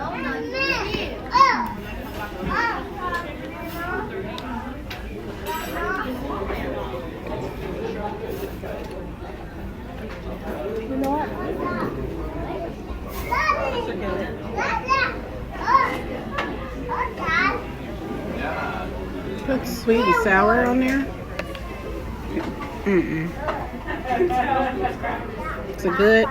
You know what? Put sweet and sour on there. Mm-mm. It's a good.